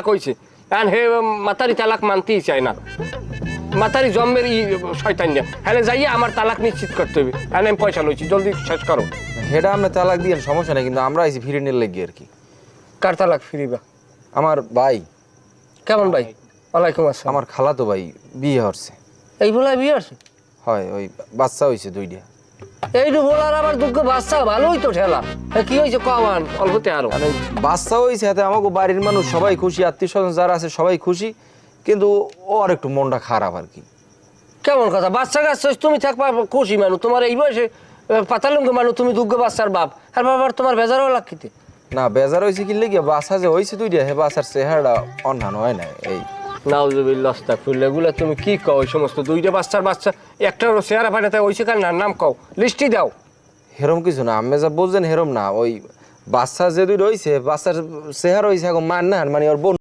কইছে এখন হে মাতারি তালাক মানতেই চায় না। মাতারি জন্মের শয়তান না, হ্যাঁ যাইয়া আমার তালাক নিশ্চিত করতে হবে। হ্যাঁ আমি পয়সা লইছি, জলদি শেষ করো। হেডা আমরা তালাক দিয়ে সমস্যা নেই, কিন্তু আমরা আইছি ফিরে নিয়ে লেগে আর কি। কার তালাক ফিরিবা? আমার ভাই। কেমন ভাই? ওয়ালাইকুম আসসালাম। আমার খালাতো ভাই বিয়ে হচ্ছে। এই বলে বিয়ে আছে? হয়, ওই বাচ্চা হয়েছে 2টা। এইটু বলার আবার দুঃখ বাচ্চা ভালোই তো ঠেলা। কি হয়েছে কমান অল্পতে আরো? মানে বাচ্চা হয়েছে, হাতে আমাকে বাড়ির মানুষ সবাই খুশি, আত্মীয় স্বজন যারা আছে সবাই খুশি, কিন্তু ও আর একটু মনটা খারাপ আর কি। কেমন কথা? বাচ্চা কাচ্চা তুমি থাকবা খুশি মানুষ, তোমার এই বয়সে পাতালুঙ্গ মানুষ, তুমি দুঃখ বাচ্চার বাপ, আর বাবার তোমার বেজারও লাগতে না বেজার হয়েছে কি লেগে, বাচ্চা যে হয়েছে 2টা, হে বাচ্চার চেহারাটা অন্যান্য হয় না। এই নাউজুবিল্লাহ আস্তাগফিরুল্লাহ, এগুলা তুমি কি কও? ওই সমস্ত 2টা বাচ্চা একটারও চেহারা ফাটাতে ওইছে কার নাম কও, লিস্টি দাও। হেরম কিছু না, আমি যা বুঝছেন হেরম না। ওই বাচ্চা যে 2টা হয়েছে, বাচ্চার চেহারা হয়েছে এখন মান না, মানে ওর বোন